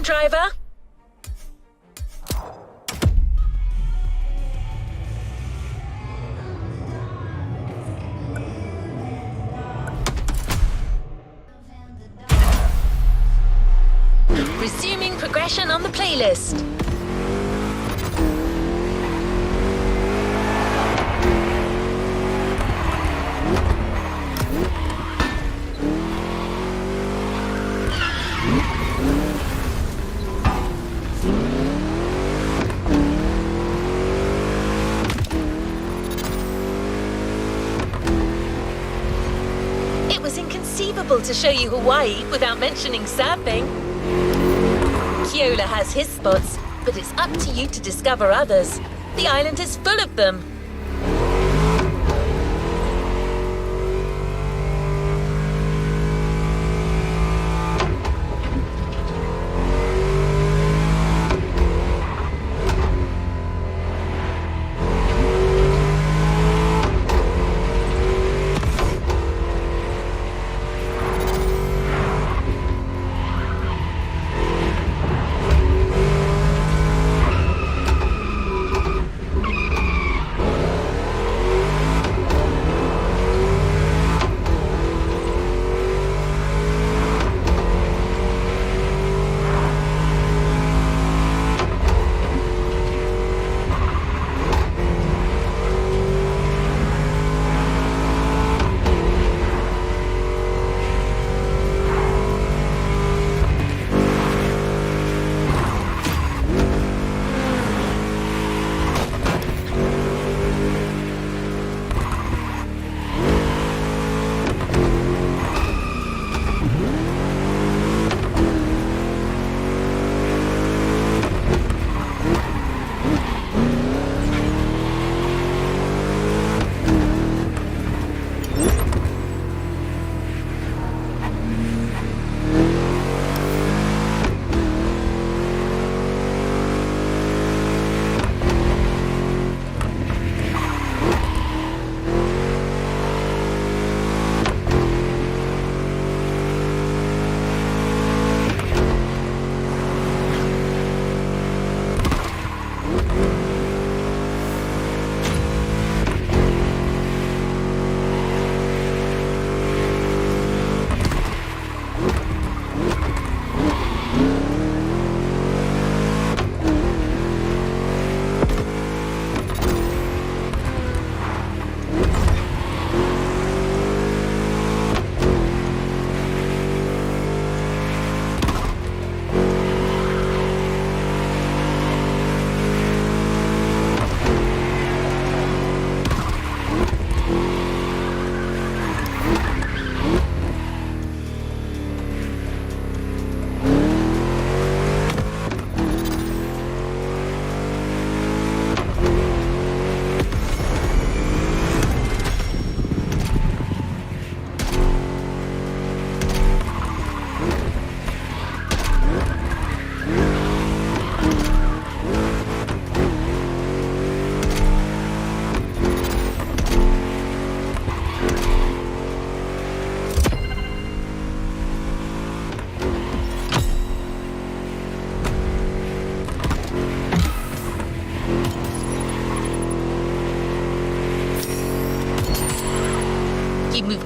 driver? Resuming progression on the playlist. It was inconceivable to show you Hawaii without mentioning surfing. Keola has his spots, but it's up to you to discover others. The island is full of them.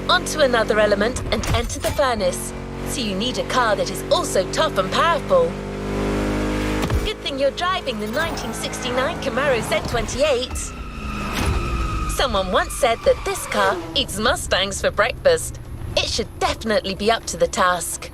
Onto another element and enter the furnace. So you need a car that is also tough and powerful. Good thing you're driving the 1969 Camaro Z28. Someone once said that this car eats Mustangs for breakfast. It should definitely be up to the task.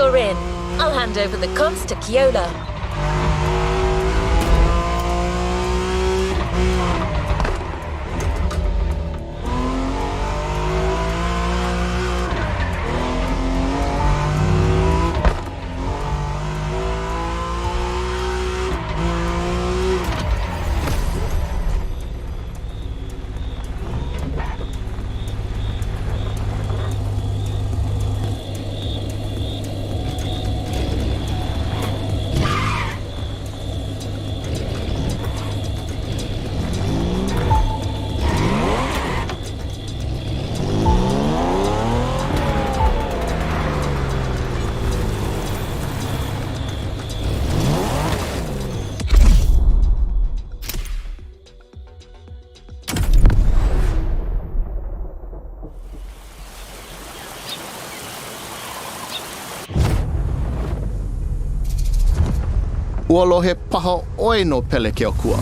you're in. I'll hand over the comms to Kiola. Uolo he paha oino pele ke okua.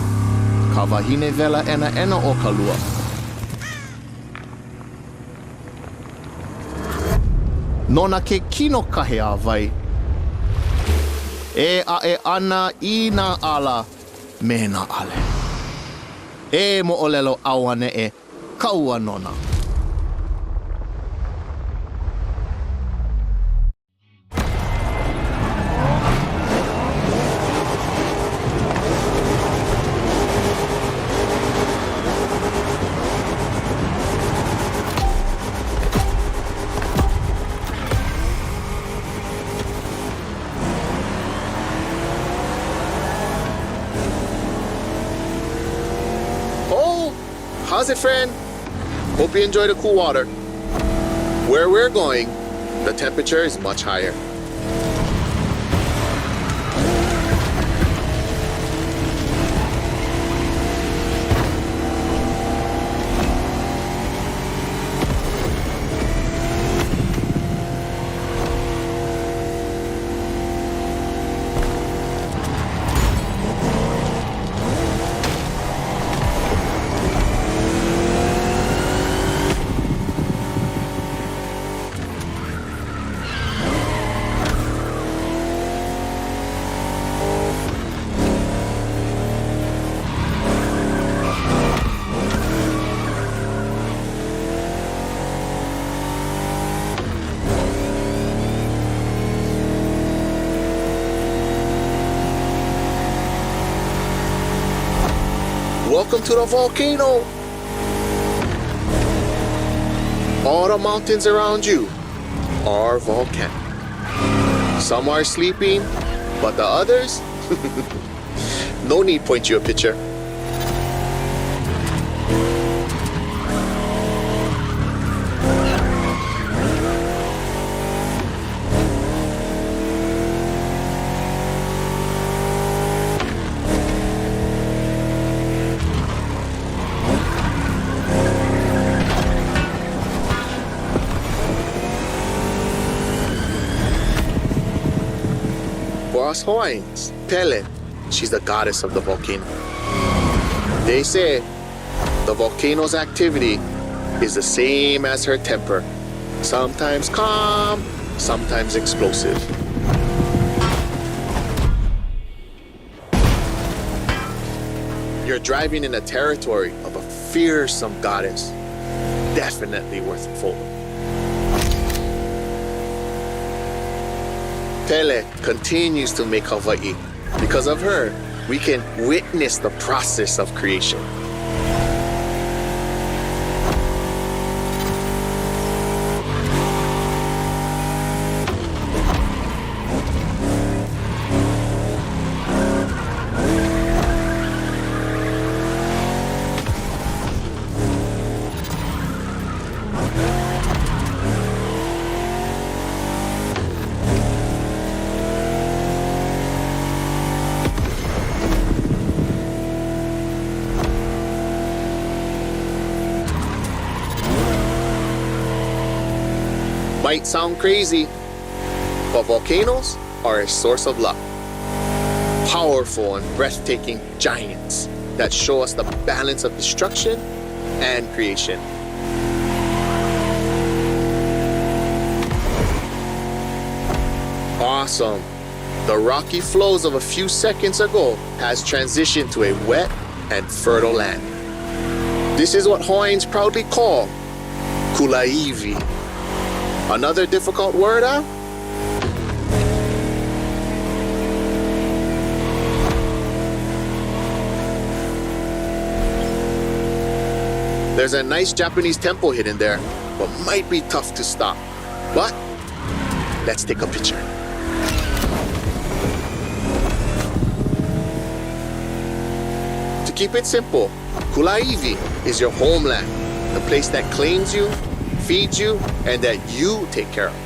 Ka wahine vela ena o ka lua. Nona ke kino kahe a vai. E a e ana I na ala me na ale. E mo olelo awane e kaua nona. How's it, friend? Hope you enjoy the cool water. Where we're going, the temperature is much higher. Welcome to the volcano. All the mountains around you are volcanic. Some are sleeping, but the others, no need point you a picture. For us Hawaiians, Pele, she's the goddess of the volcano. They say the volcano's activity is the same as her temper. Sometimes calm, sometimes explosive. You're driving in the territory of a fearsome goddess. Definitely worth a photo. Pele continues to make Hawaii. Because of her, we can witness the process of creation. Might sound crazy, but volcanoes are a source of luck. Powerful and breathtaking giants that show us the balance of destruction and creation. Awesome. The rocky flows of a few seconds ago has transitioned to a wet and fertile land. This is what Hawaiians proudly call kulaivi. Another difficult word, huh? There's a nice Japanese temple hidden there, but might be tough to stop. But let's take a picture. To keep it simple, kulaivi is your homeland, the place that claims you, feeds you, and that you take care of.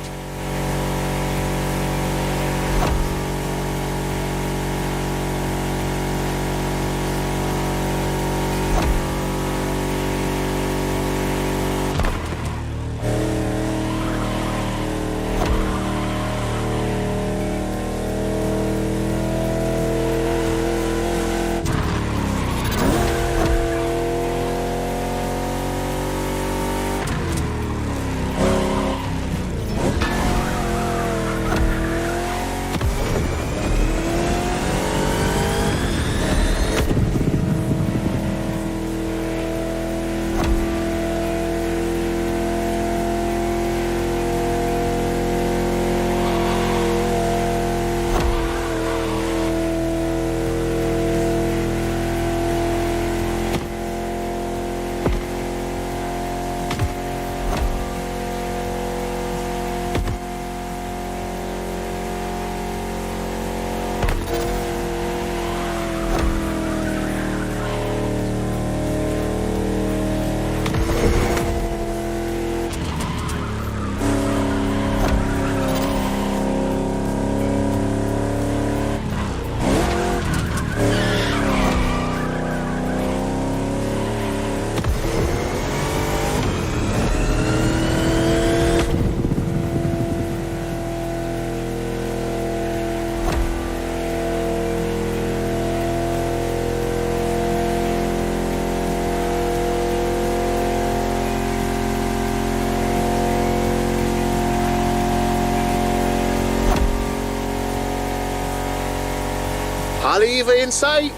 Haleiwa in sight,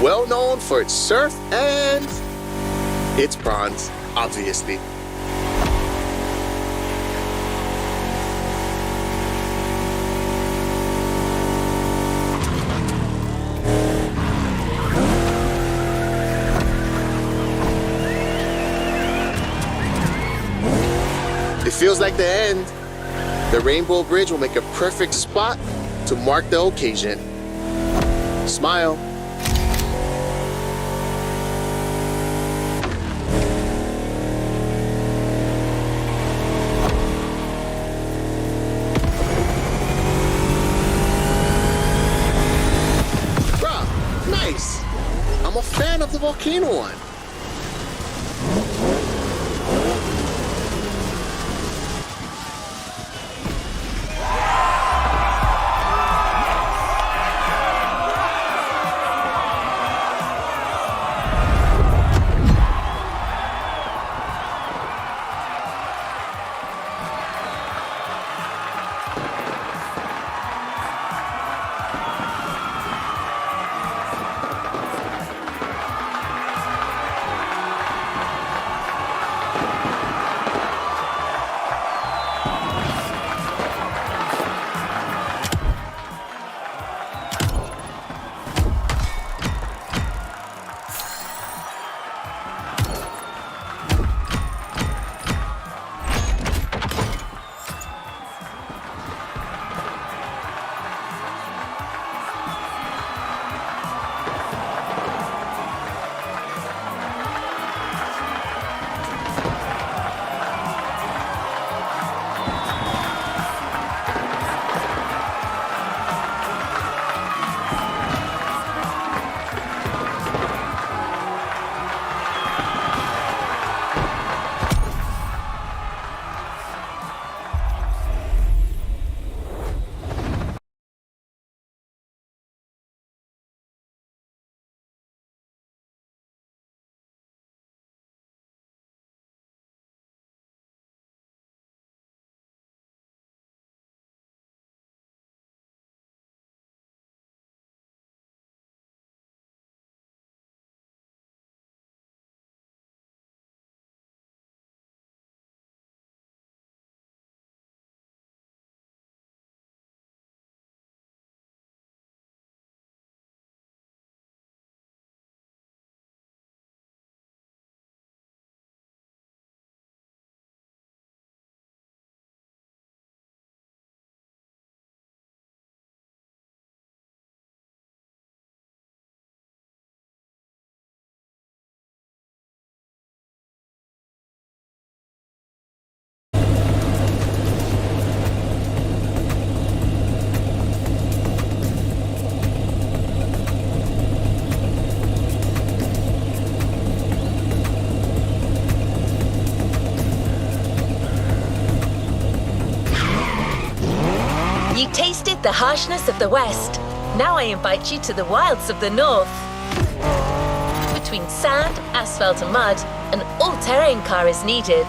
well known for its surf and its prawns, obviously. It feels like the end. The Rainbow Bridge will make a perfect spot to mark the occasion. Smile. Bruh, nice. I'm a fan of the volcano one. the harshness of the West, now I invite you to the wilds of the North. Between sand, asphalt and mud, an all-terrain car is needed.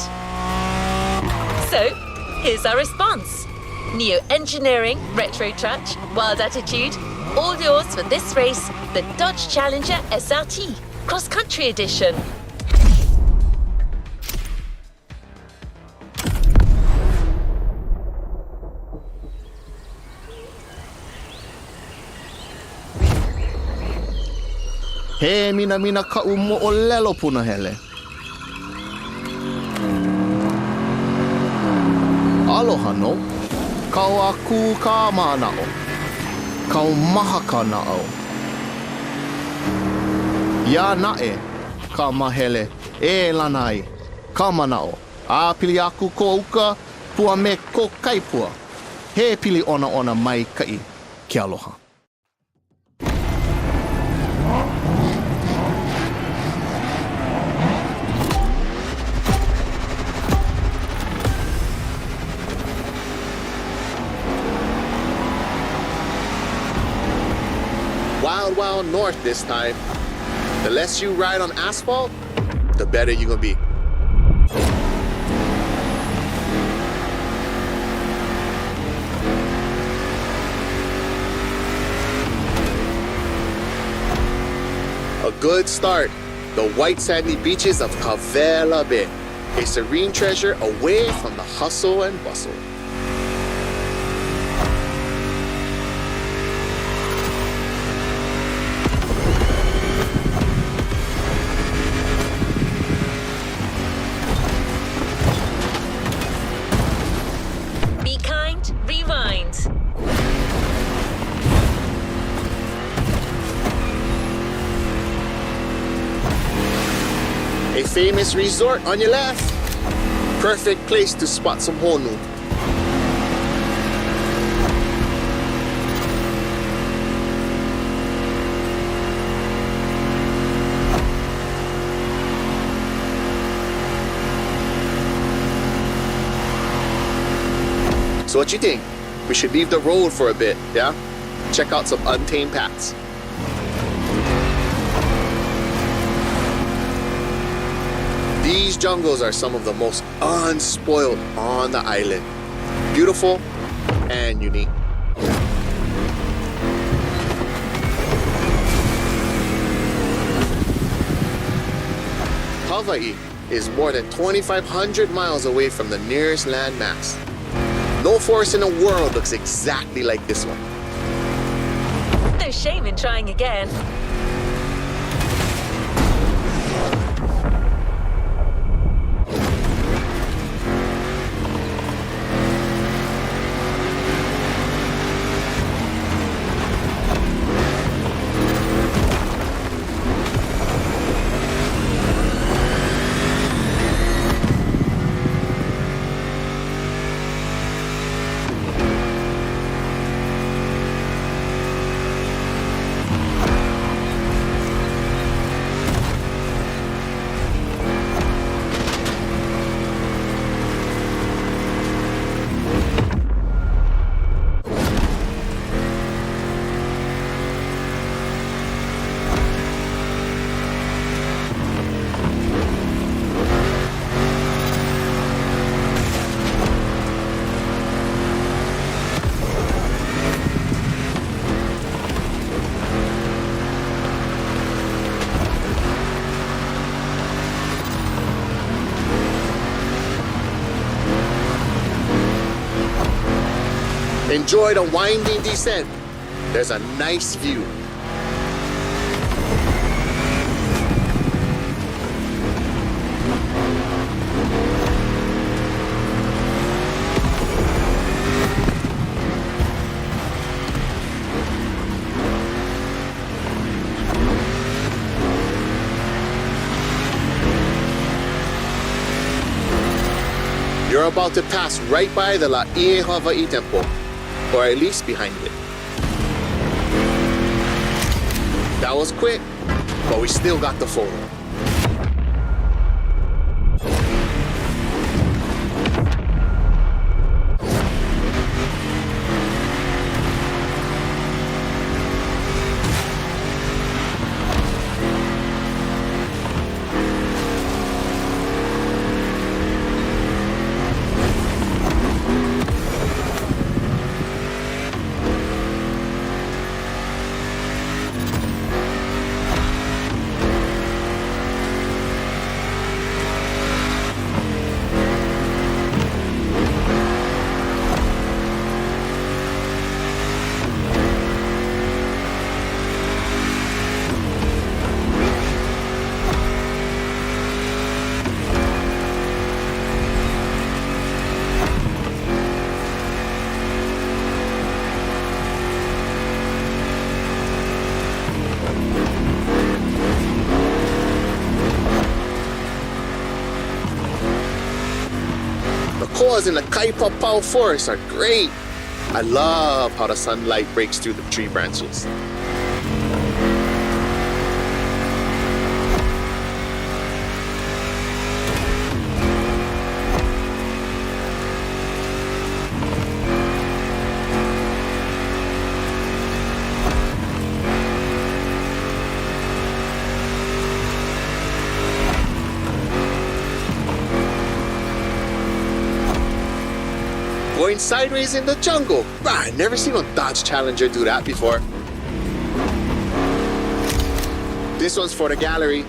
So, here's our response. Neo-engineering, retro touch, wild attitude, all yours for this race, the Dodge Challenger SRT, cross-country edition. He mina ka umo o lelo puna hele. Aloha no. Kau aku ka manao. Kau maha ka nao. Ya nae ka mahele e lanai ka manao. A pili aku ko uka pua me ko kaipua. He pili ona mai kai ke aloha. Wild north this time. The less you ride on asphalt, the better you're gonna be. A good start. The white sandy beaches of Kavela Bay. A serene treasure away from the hustle and bustle. A famous resort on your left. Perfect place to spot some honu. So what you think? We should leave the road for a bit, yeah? Check out some untamed paths. These jungles are some of the most unspoiled on the island. Beautiful and unique. Hawaii is more than 2,500 miles away from the nearest land mass. No forest in the world looks exactly like this one. No shame in trying again. Enjoy the winding descent. There's a nice view. You're about to pass right by the Laie Hawaii Temple, or at least behind it. That was quick, but we still got the photo. Those in the Kaipa Power Forest are great. I love how the sunlight breaks through the tree branches. Going sideways in the jungle. I never seen a Dodge Challenger do that before. This one's for the gallery.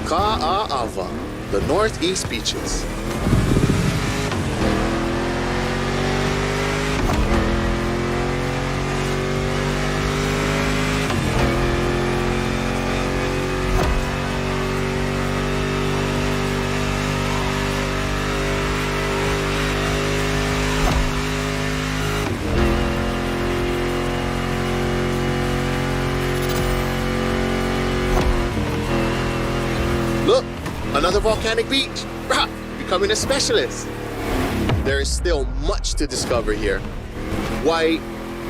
Ka'ava, the Northeast Beaches. Look, another volcanic beach. Rah, becoming a specialist. There is still much to discover here. White,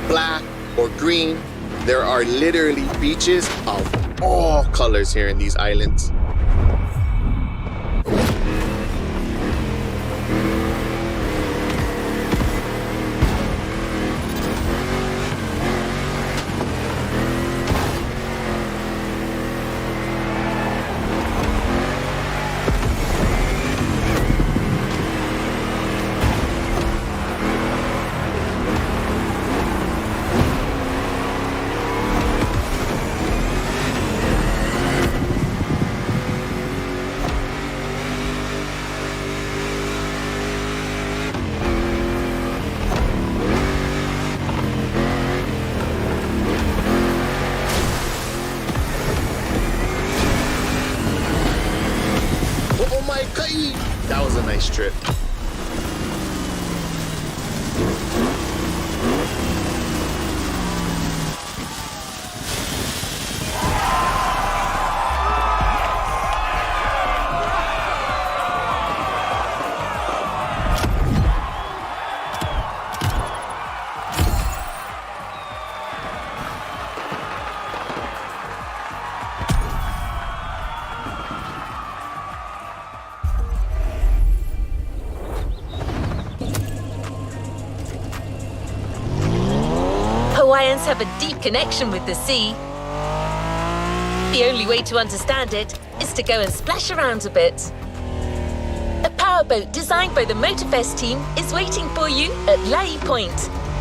black, or green, there are literally beaches of all colors here in these islands. That was a nice trip. Hawaiians have a deep connection with the sea. The only way to understand it is to go and splash around a bit. A powerboat designed by the Motorfest team is waiting for you at Lai Point,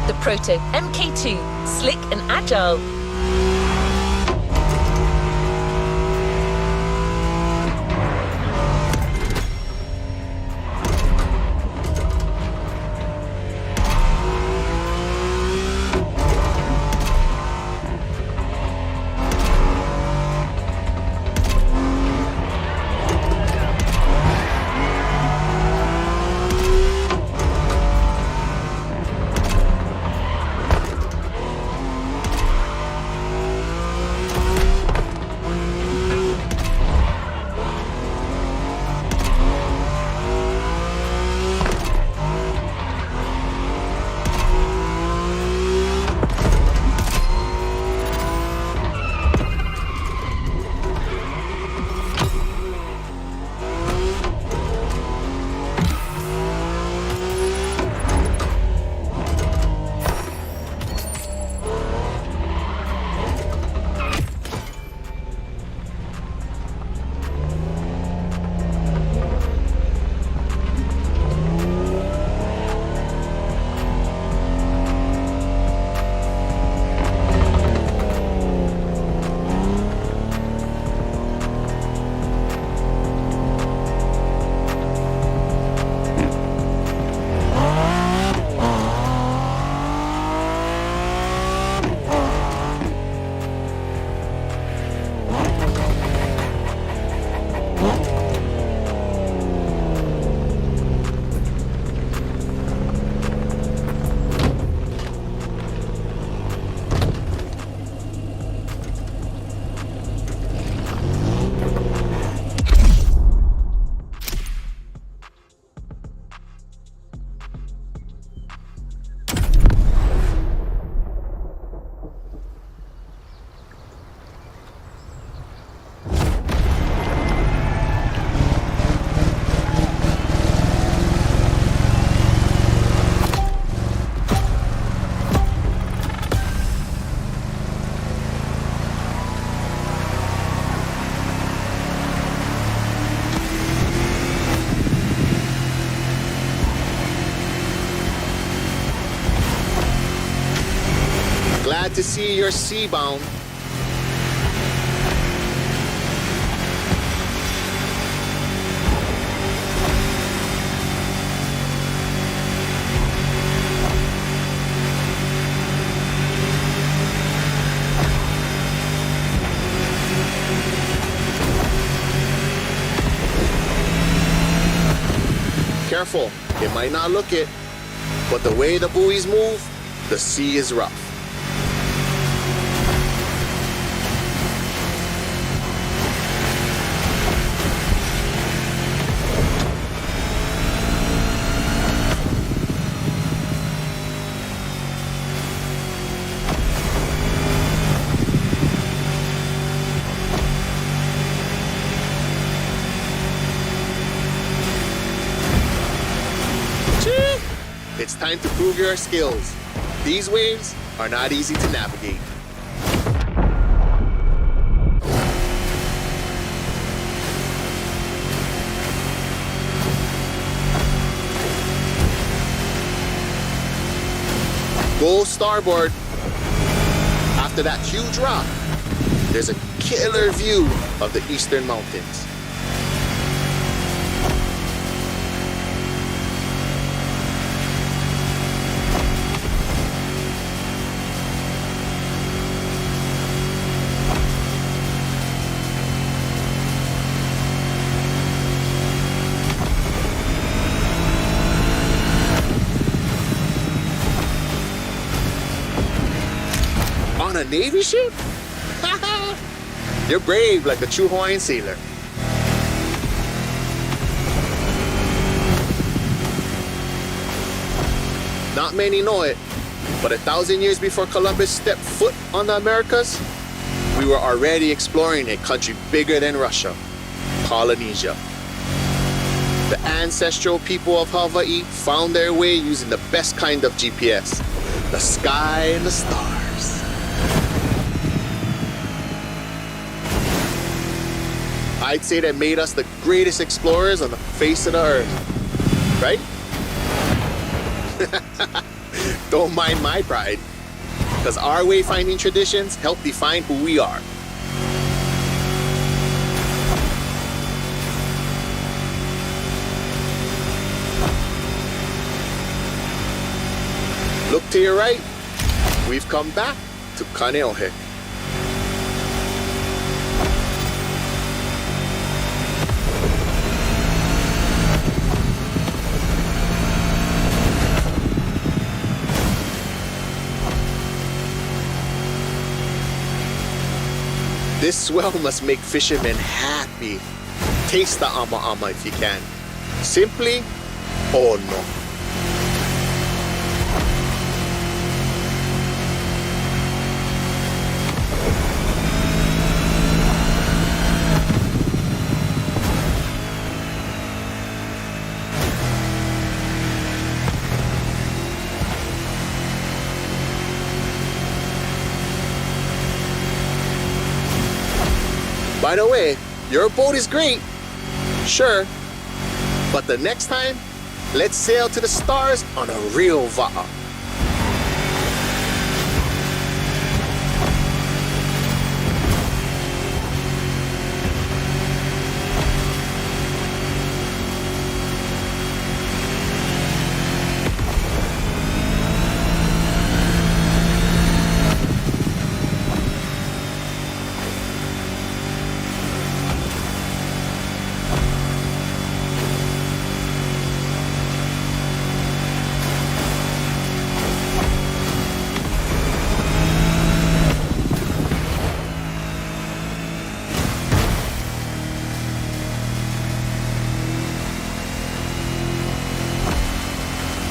the Proto MK2, slick and agile. Glad to see you're seabound. Careful, it might not look it, but the way the buoys move, the sea is rough. It's time to prove your skills. These waves are not easy to navigate. Go starboard. After that huge rock, there's a killer view of the eastern mountains. On a Navy ship? You're brave like a true Hawaiian sailor. Not many know it, but 1,000 years before Columbus stepped foot on the Americas, we were already exploring a country bigger than Russia, Polynesia. The ancestral people of Hawaii found their way using the best kind of GPS, the sky and the stars. I'd say that made us the greatest explorers on the face of the earth, right? Don't mind my pride, because our wayfinding traditions help define who we are. Look to your right, we've come back to Kaneohe. This swell must make fishermen happy. Taste the ama if you can. Simply, oh no. By the way, your boat is great, sure, but the next time, let's sail to the stars on a real va'a.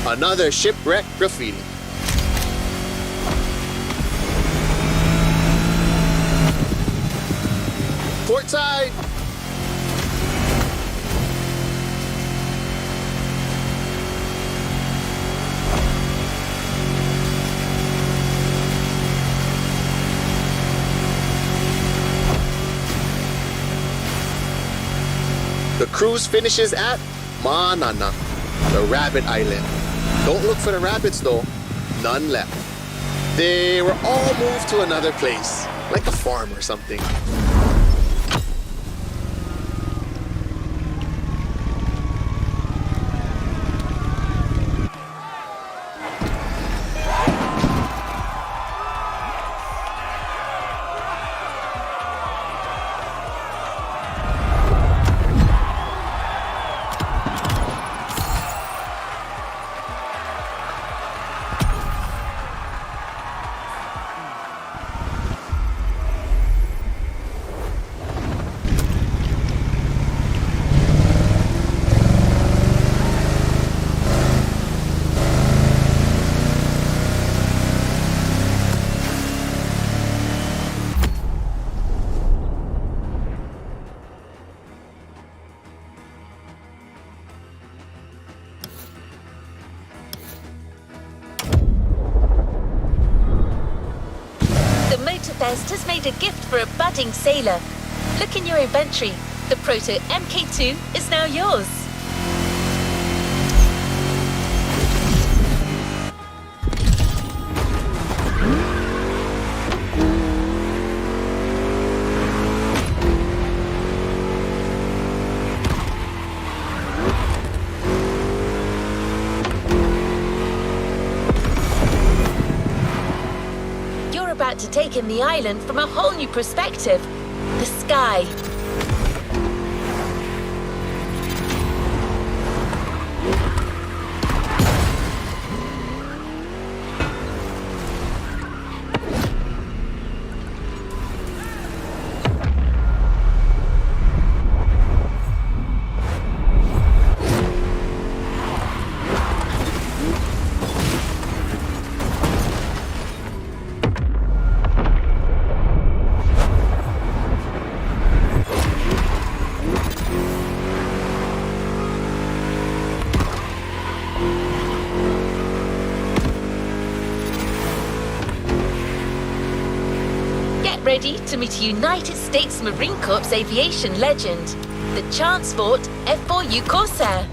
Another shipwreck graffiti. Port side! The cruise finishes at Ma'anana, the rabbit island. Don't look for the rabbits though, none left. They were all moved to another place, like a farm or something. Motorfest has made a gift for a budding sailor. Look in your inventory. The Proto MK2 is now yours. About to take in the island from a whole new perspective, the sky. Ready to meet a United States Marine Corps aviation legend, the Transport F4U Corsair.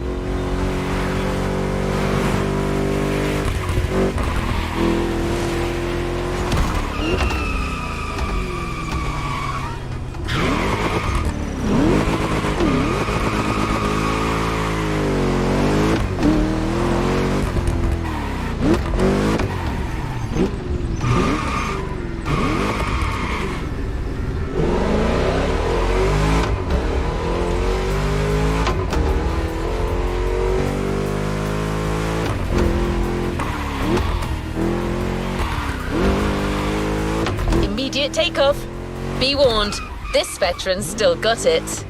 Immediate takeoff. Be warned, this veteran's still got it.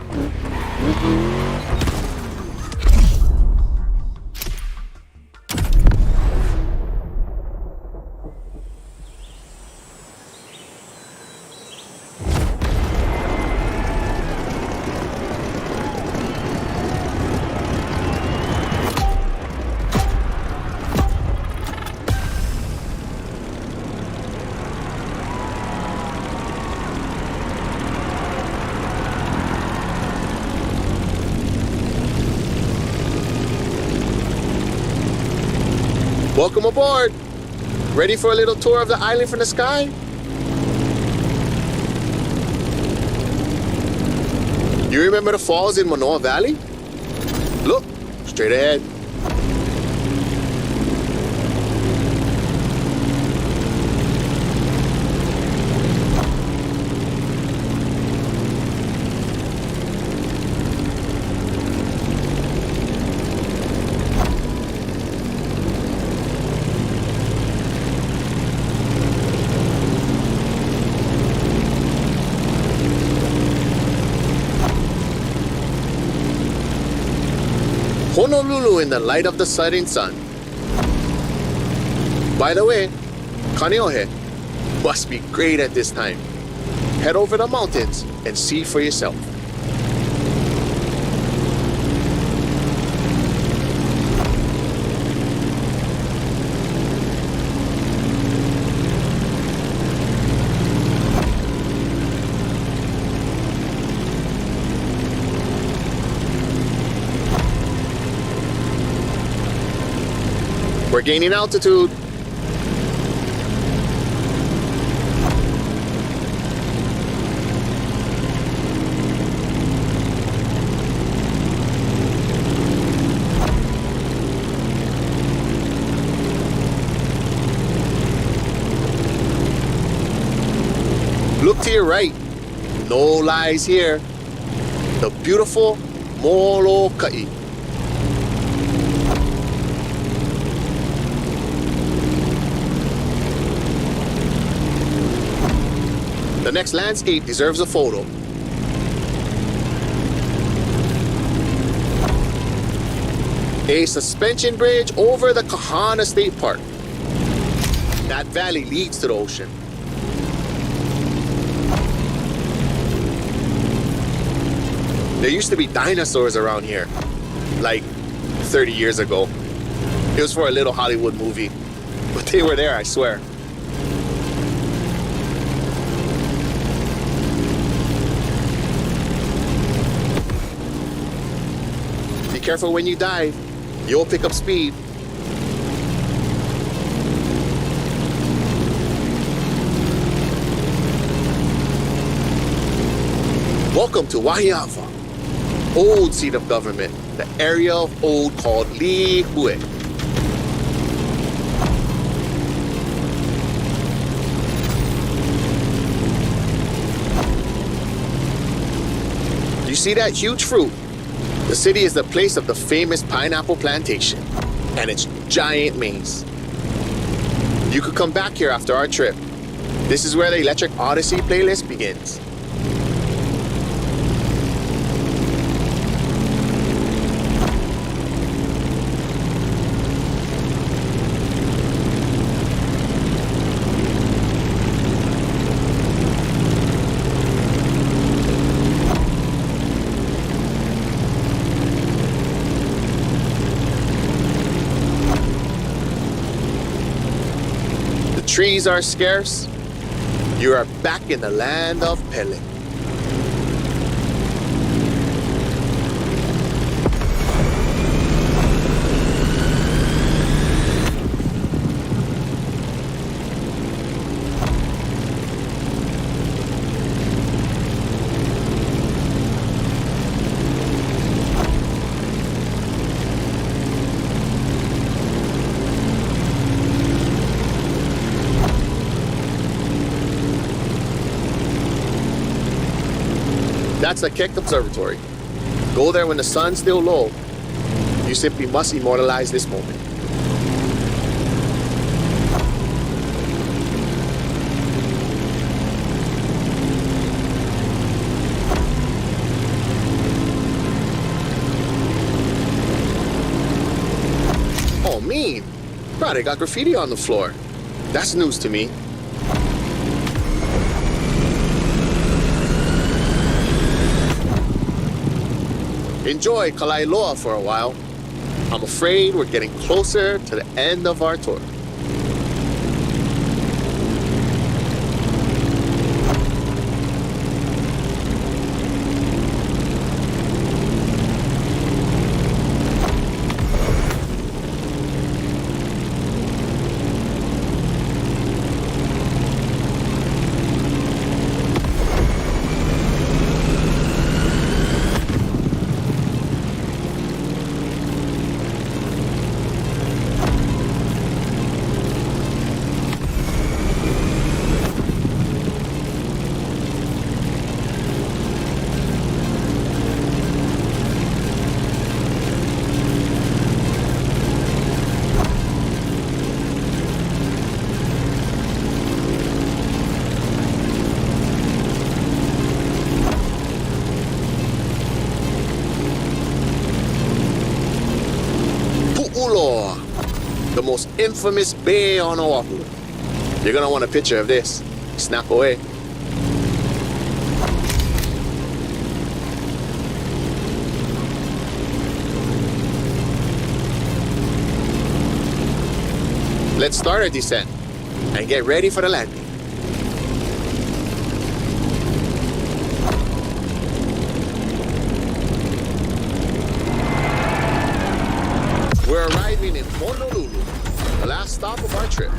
Welcome aboard! Ready for a little tour of the island from the sky? You remember the falls in Manoa Valley? Look, straight ahead. Honolulu in the light of the setting sun. By the way, Kaneohe must be great at this time. Head over the mountains and see for yourself. We're gaining altitude. to your right, no lies here, the beautiful Molokai. The next landscape deserves a photo. A suspension bridge over the Kahana State Park. That valley leads to the ocean. There used to be dinosaurs around here, like 30 years ago. It was for a little Hollywood movie, but they were there, I swear. Be careful when you dive. You'll pick up speed. Welcome to Wahiava, old seat of government, the area of old called Lihue. You see that huge fruit? The city is the place of the famous pineapple plantation and its giant maze. You could come back here after our trip. This is where the Electric Odyssey playlist begins. Trees are scarce. You are back in the land of Pele. That's the Keck Observatory. Go there when the sun's still low. You simply must immortalize this moment. Oh, mean. Bro, they got graffiti on the floor. That's news to me. Enjoy Kalailoa for a while. I'm afraid we're getting closer to the end of our tour. The most infamous bay on Oahu. You're gonna want a picture of this. Snap away. Let's start our descent and get ready for the landing. We're arriving in Honolulu, the last stop of our trip.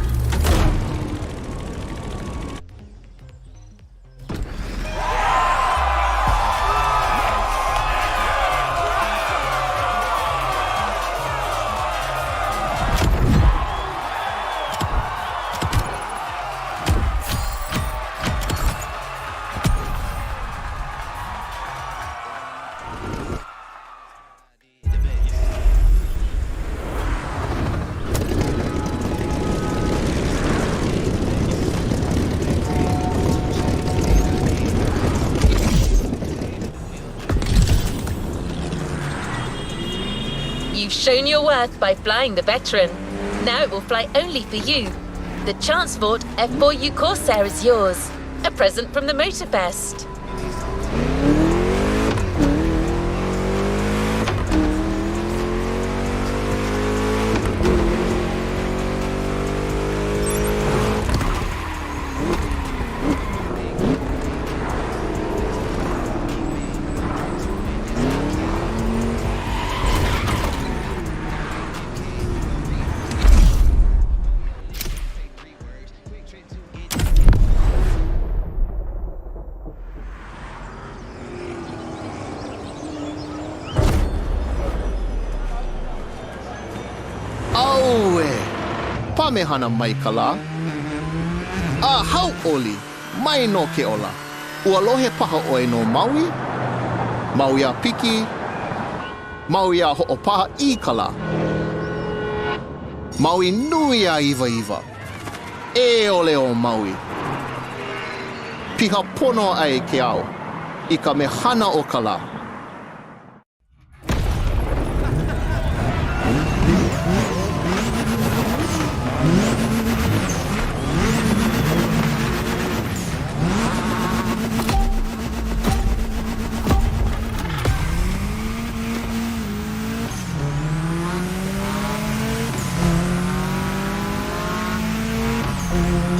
shown your worth by flying the Veteran. Now it will fly only for you. The Transport F4U Corsair is yours. A present from the Motorfest. Pamehana maikala. Hau oli, mai no ke ola. Ualohe paha oe no Maui. Maui a piki. Maui a ho'opaha I kala. Maui nui a iwa iwa. E ole o Maui. Piha pono ai ke au. I ka mehana o kala.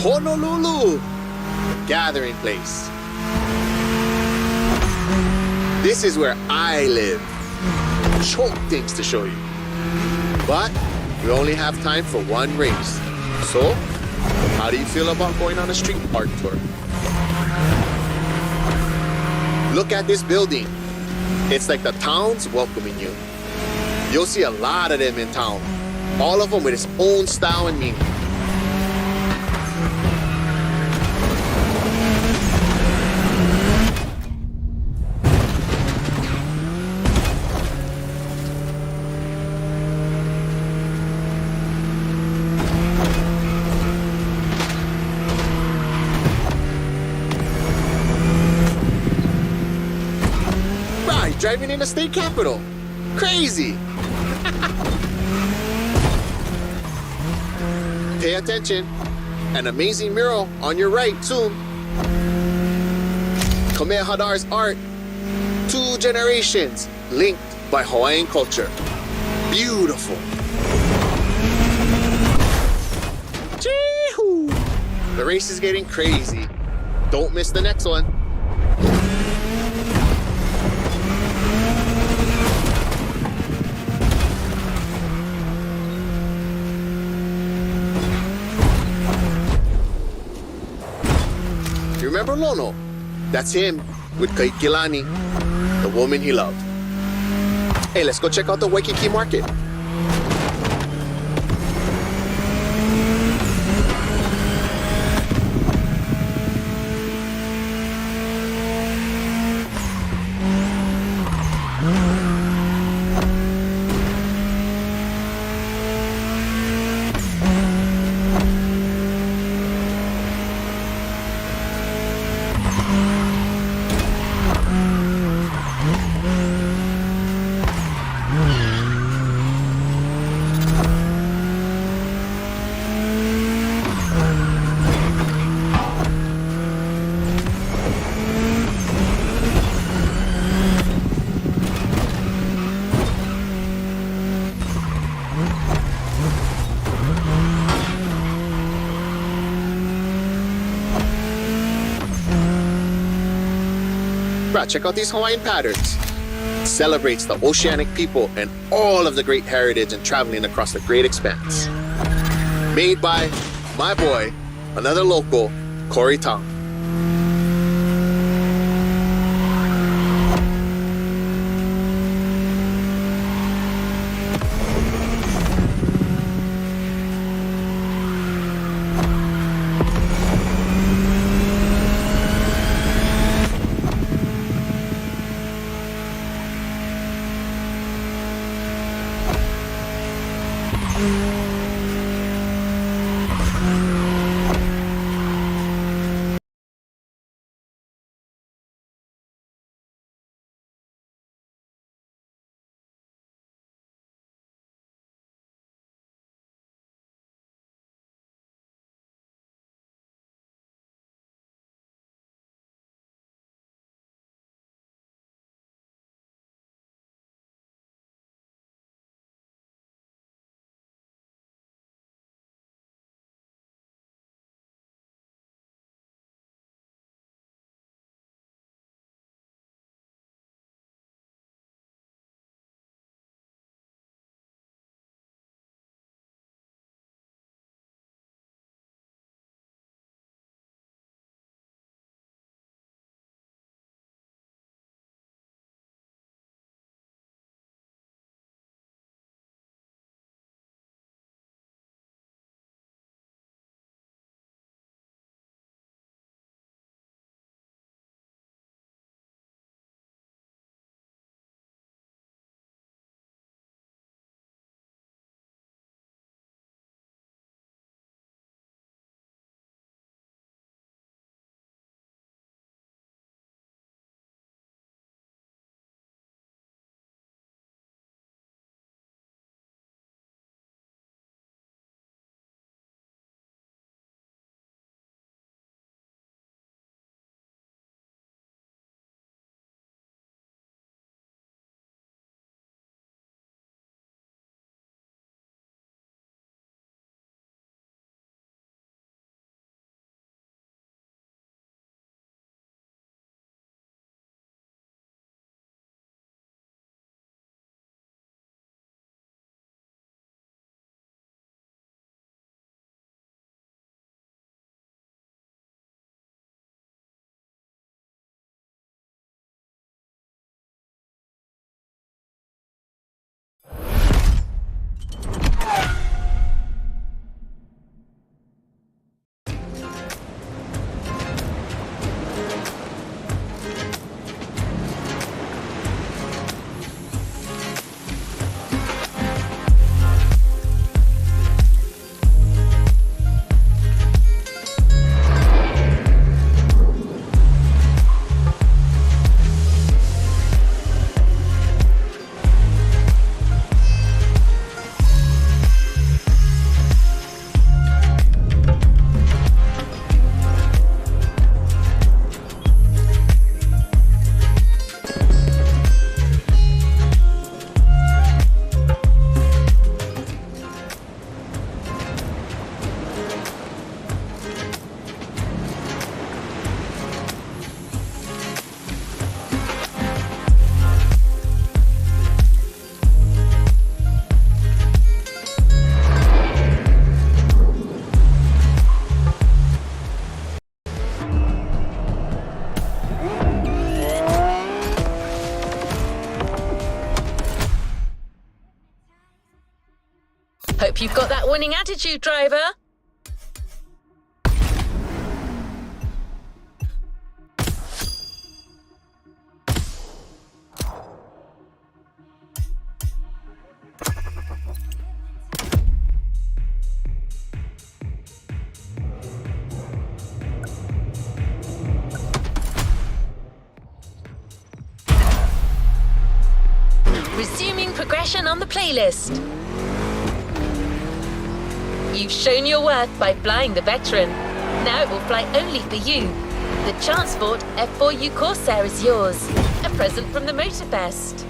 Honolulu, gathering place. This is where I live. Choke things to show you. But we only have time for one race. So, how do you feel about going on a street art tour? Look at this building. It's like the town's welcoming you. You'll see a lot of them in town. All of them with its own style and meaning. Driving in the state capitol. Crazy. Pay attention. An amazing mural on your right soon. Khmer Hadar's art. 2 generations linked by Hawaiian culture. Beautiful. Chee-hoo. The race is getting crazy. Don't miss the next one. Remember Lono? That's him with Kaikilani, the woman he loved. Hey, let's go check out the Waikiki market. Check out these Hawaiian patterns. It celebrates the oceanic people and all of the great heritage and traveling across the great expanse. Made by my boy, another local, Corey Tong. Hope you've got that winning attitude, driver. Resuming progression on the playlist. You've shown your worth by flying the Veteran. Now it will fly only for you. The Transport F4U Corsair is yours. A present from the Motorfest.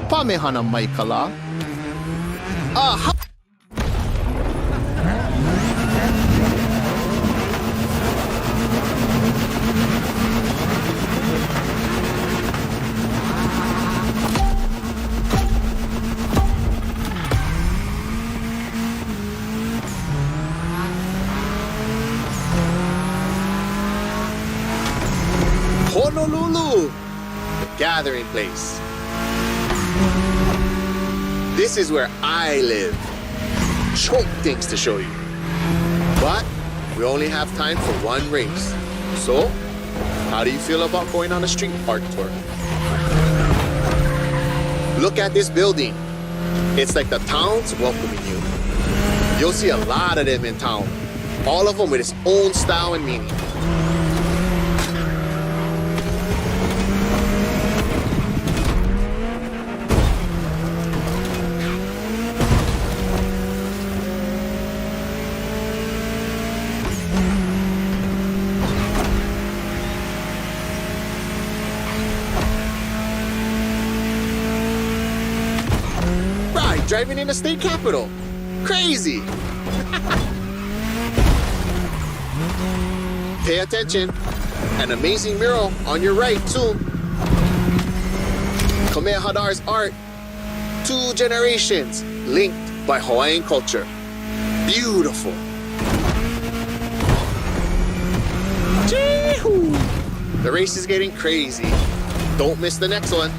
Pamehana Maikala. Aha! Honolulu, the gathering place. This is where I live. Choke things to show you. But we only have time for one race. So, how do you feel about going on a street park tour? Look at this building. It's like the town's welcoming you. You'll see a lot of them in town. All of them with its own style and meaning. Driving in the state capital. Crazy. Pay attention. An amazing mural on your right too. Kamehameha's art. 2 generations linked by Hawaiian culture. Beautiful. Chee-hoo. The race is getting crazy. Don't miss the next one.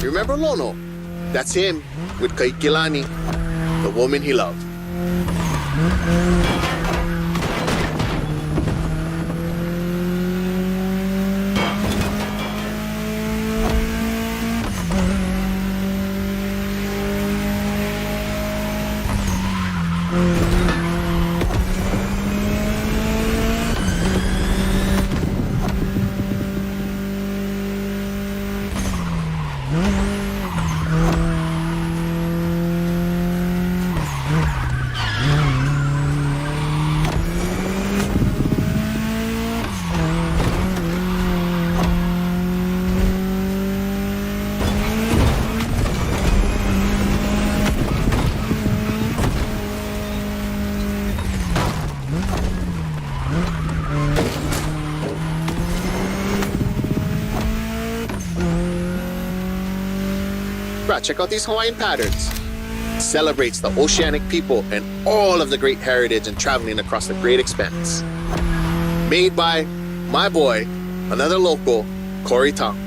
Remember Lono? That's him with Kaikilani, the woman he loved. Bruh, check out these Hawaiian patterns. Celebrates the oceanic people and all of the great heritage and traveling across the great expanse. Made by my boy, another local, Corey Tong.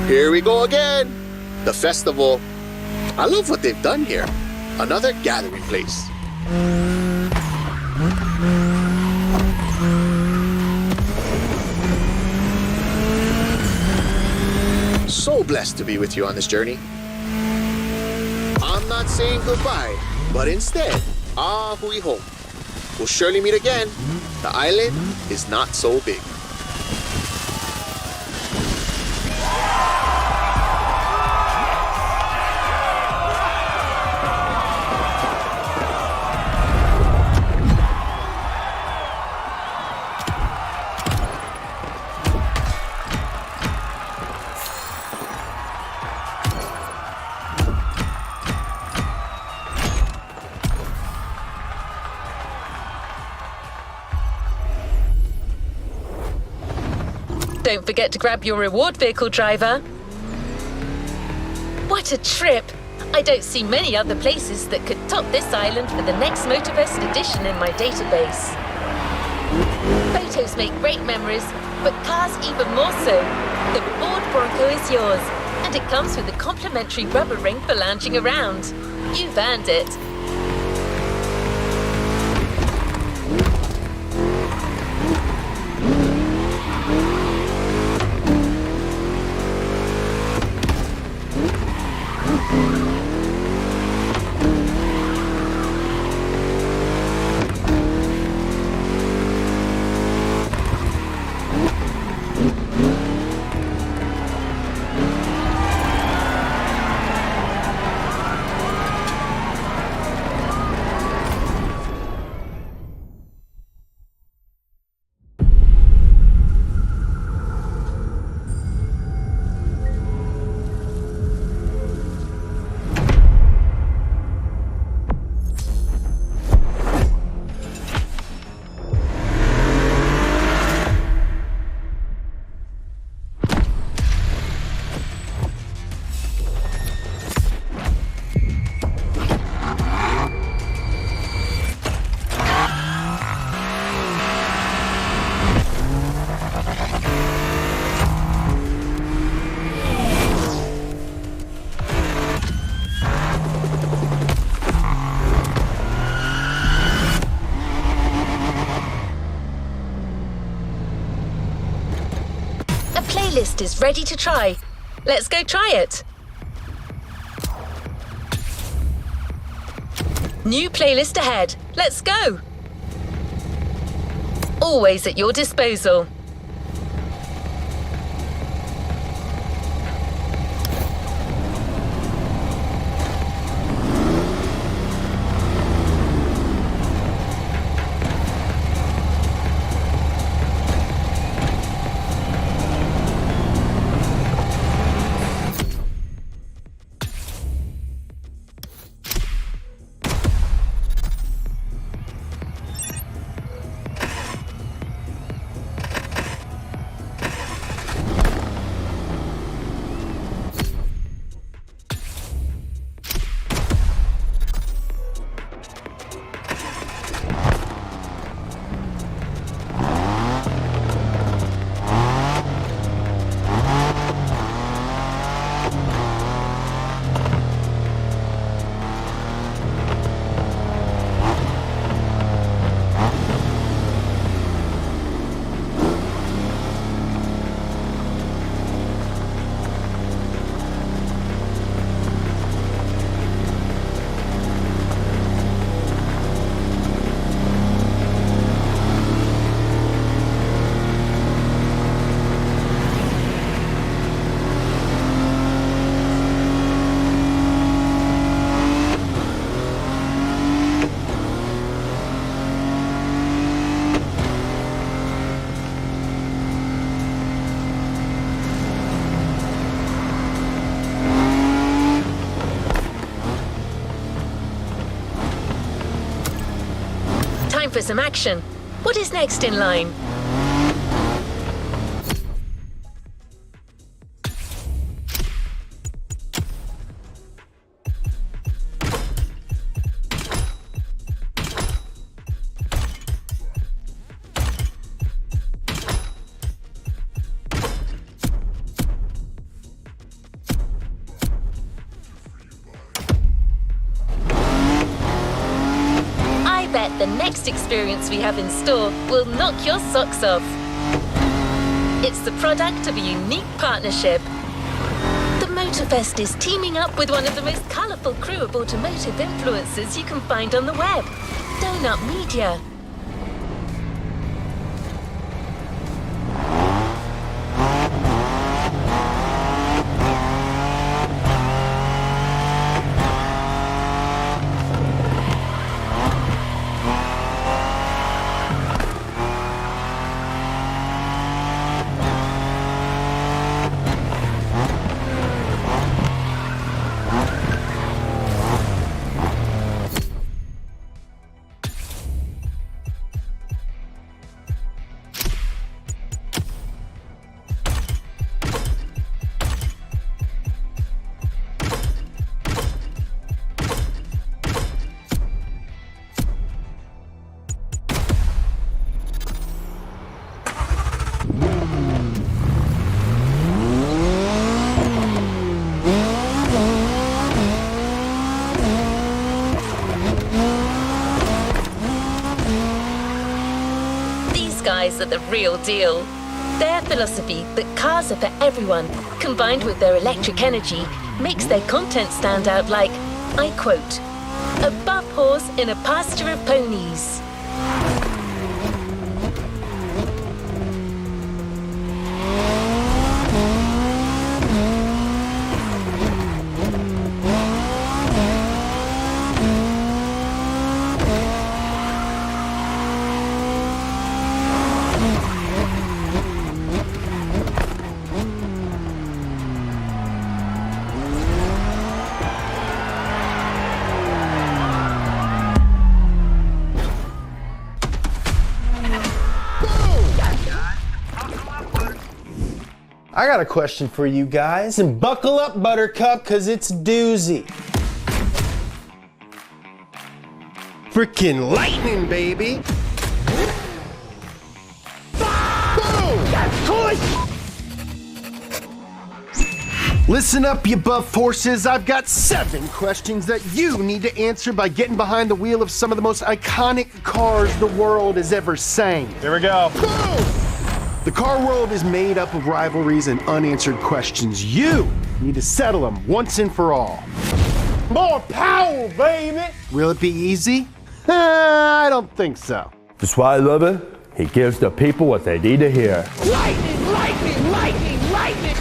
Here we go again. The festival. I love what they've done here. Another gathering place. So blessed to be with you on this journey. I'm not saying goodbye, but instead, hui home. We'll surely meet again. The island is not so big. Don't forget to grab your reward vehicle, driver. What a trip! I don't see many other places that could top this island for the next Motorfest edition in my database. Photos make great memories, but cars even more so. The Ford Bronco is yours, and it comes with a complimentary rubber ring for lounging around. You've earned it. Playlist is ready to try. Let's go try it. New playlist ahead. Let's go. Always at your disposal. for some action. What is next in line? The next experience we have in store will knock your socks off. It's the product of a unique partnership. The Motorfest is teaming up with one of the most colourful crew of automotive influencers you can find on the web, Donut Media. Guys are the real deal. Their philosophy that cars are for everyone, combined with their electric energy, makes their content stand out like, I quote, a buff horse in a pasture of ponies. I got a question for you guys, and buckle up, Buttercup, cause it's a doozy. Freaking lightning, baby! Listen up, you buff horses. I've got 7 questions that you need to answer by getting behind the wheel of some of the most iconic cars the world has ever seen. Here we go. The car world is made up of rivalries and unanswered questions. You need to settle them once and for all. More power, baby! Will it be easy? I don't think so. That's why I love it. He gives the people what they need to hear. Lightning, lightning, lightning, lightning!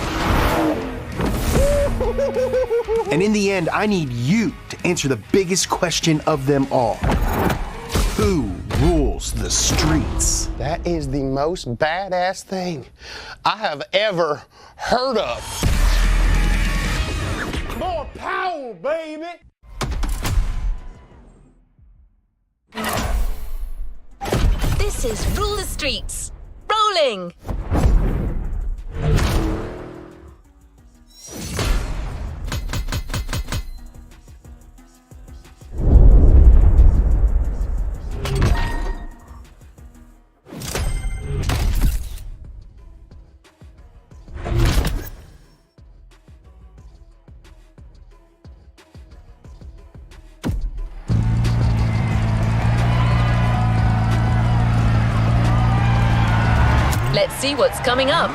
And in the end, I need you to answer the biggest question of them all. Who rules the streets? That is the most badass thing I have ever heard of. More power, baby! This is Rule the Streets. Rolling! Let's see what's coming up.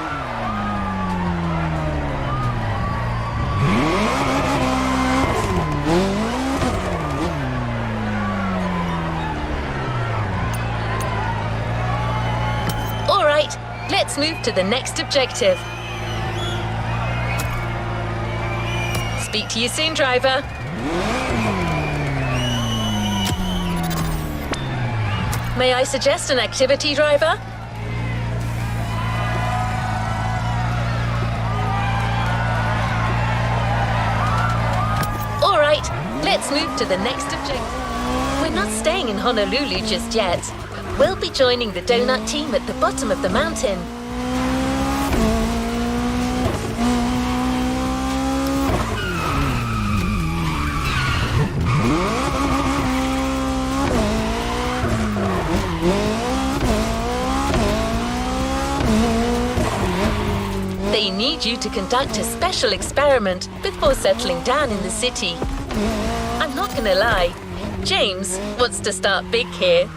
All right, let's move to the next objective. Speak to you soon, driver. May I suggest an activity, driver? Let's move to the next objective. We're not staying in Honolulu just yet. We'll be joining the donut team at the bottom of the mountain. They need you to conduct a special experiment before settling down in the city. I'm not gonna lie, James wants to start big here.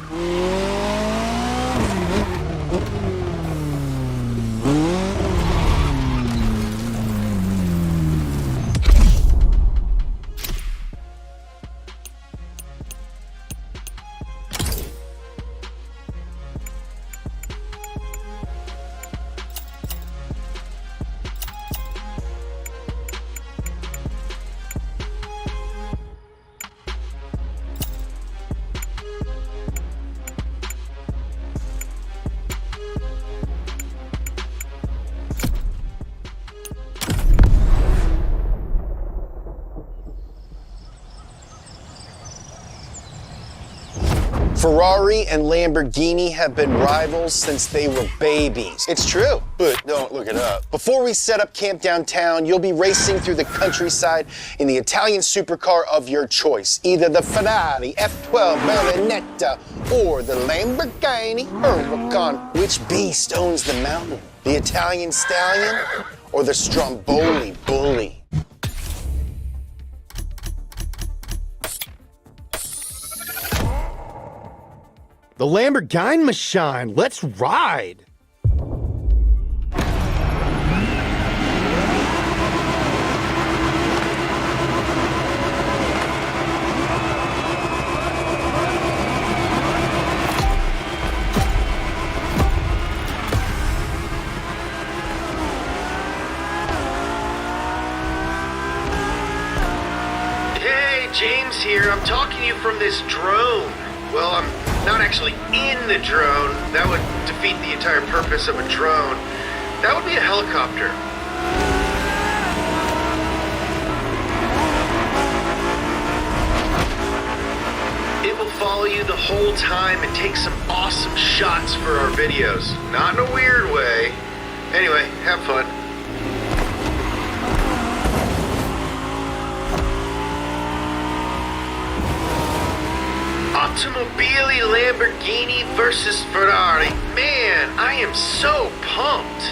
Ferrari and Lamborghini have been rivals since they were babies. It's true, but don't look it up. Before we set up camp downtown, you'll be racing through the countryside in the Italian supercar of your choice. Either the Ferrari F12 Berlinetta or the Lamborghini Huracan. Which beast owns the mountain? The Italian Stallion or the Stromboli Bully? The Lamborghini machine, let's ride! Hey, James here. I'm talking to you from this drone. Well, I'm not actually in the drone. That would defeat the entire purpose of a drone. That would be a helicopter. It will follow you the whole time and take some awesome shots for our videos. Not in a weird way. Anyway, have fun. Automobili Lamborghini versus Ferrari. Man, I am so pumped.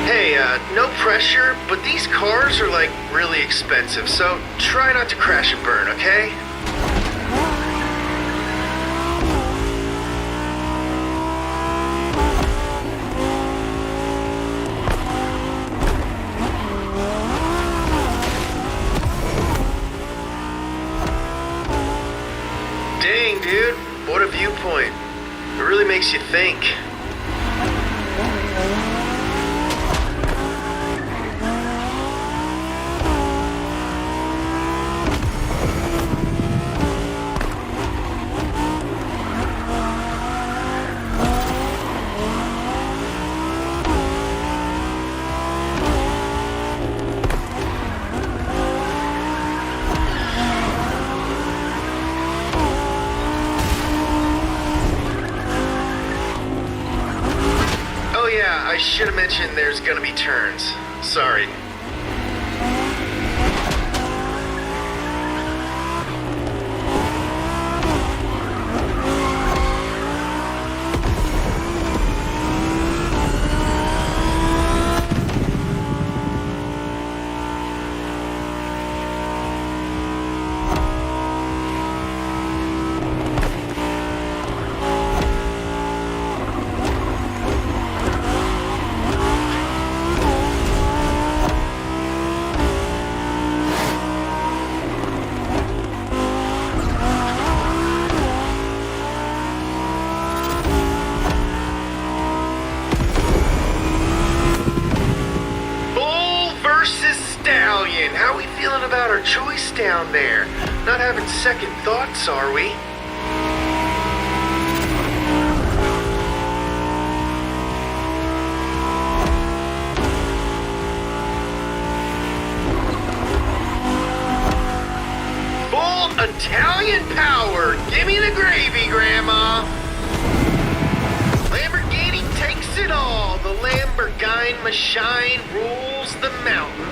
Hey, no pressure, but these cars are like really expensive, so try not to crash and burn, okay? Dang, dude, what a viewpoint. It really makes you think. I should have mentioned there's gonna be turns. Sorry. How are we feeling about our choice down there? Not having second thoughts, are we? Italian power. Give me the gravy, Grandma. Lamborghini takes it all. The Lamborghini machine rules the mountains.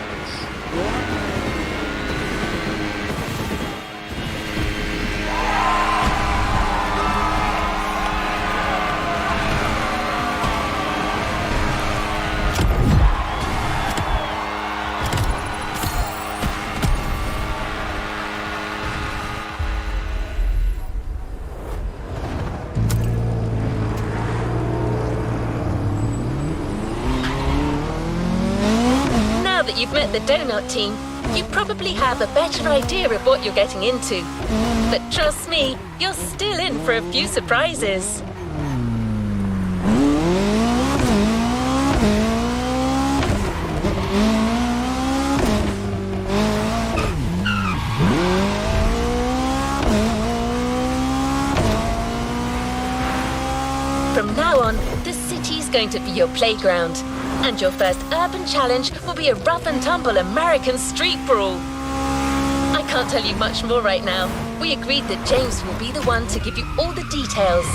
Now that you've met the donut team, you probably have a better idea of what you're getting into. But trust me, you're still in for a few surprises. From now on, the city's going to be your playground. And your first urban challenge will be a rough and tumble American street brawl. I can't tell you much more right now. We agreed that James will be the one to give you all the details.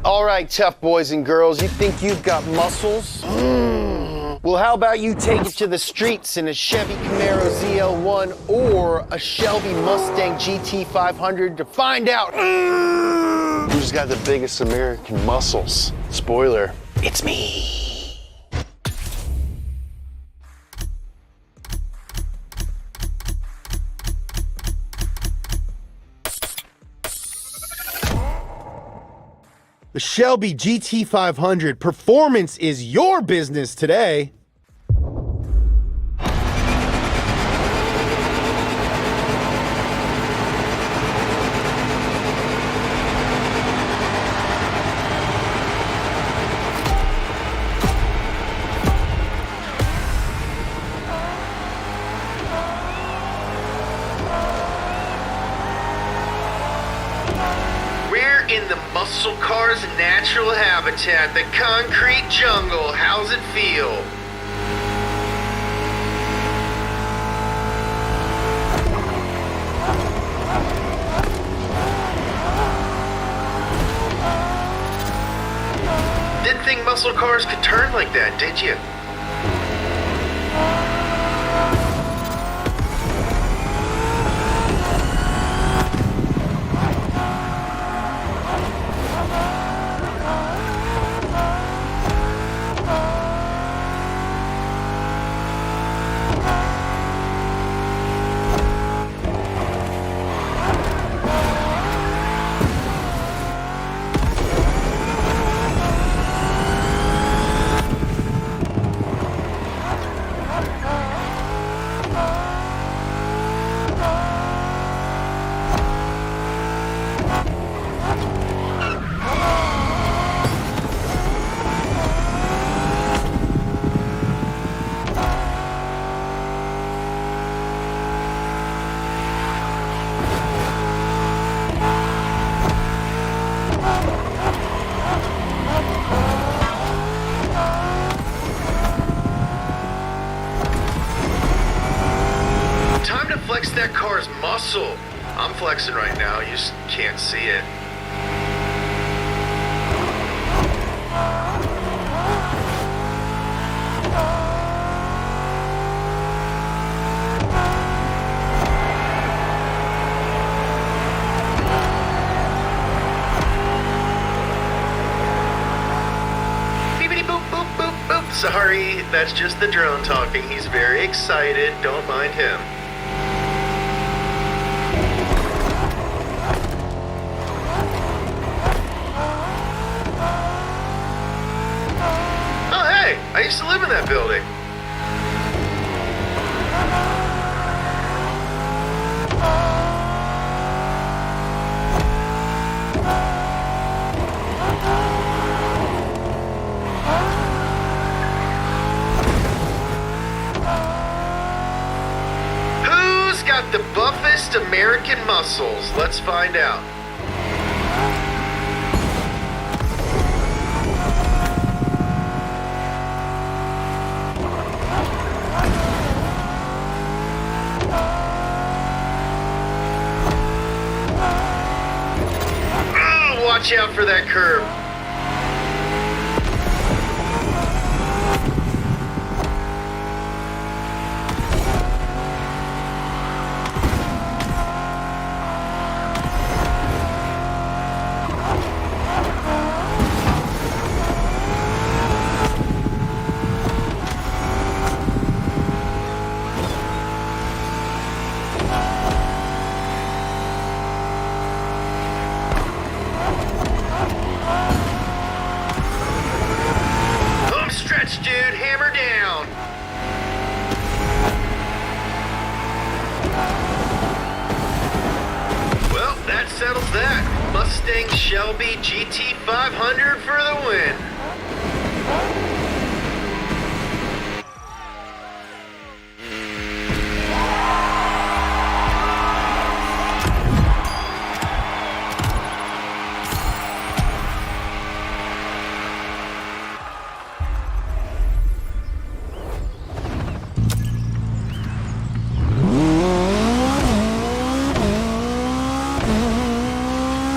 All right, tough boys and girls, you think you've got muscles? Well, how about you take it to the streets in a Chevy Camaro ZL1 or a Shelby Mustang GT500 to find out who's got the biggest American muscles. Spoiler, it's me. The Shelby GT500 performance is your business today. In the muscle car's natural habitat, the concrete jungle. How's it feel? Didn't think muscle cars could turn like that, did you? Flex that car's muscle. I'm flexing right now, you just can't see it. Beepity boop boop boop boop. Sorry, that's just the drone talking. He's very excited, don't mind him. I used to live in that building. working muscles? Let's find out. Oh, watch out for that curb. Dude, hammer down. Well, that settles that. Mustang Shelby GT500 for the win.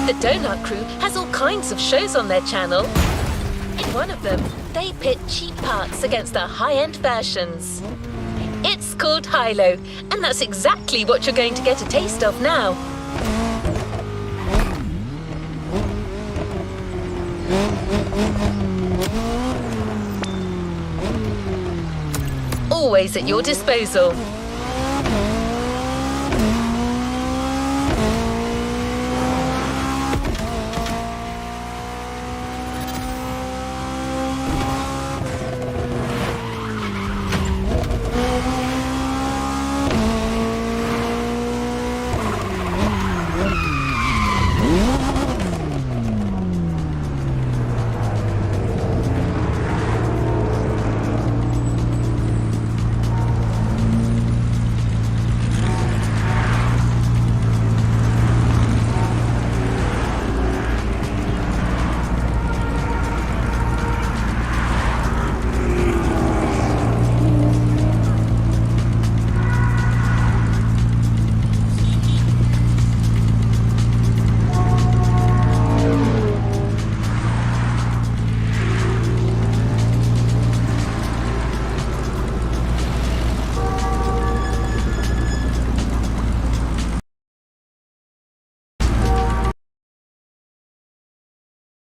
The Donut Crew has all kinds of shows on their channel. In one of them, they pit cheap parts against the high-end versions. It's called Hilo, and that's exactly what you're going to get a taste of now. Always at your disposal.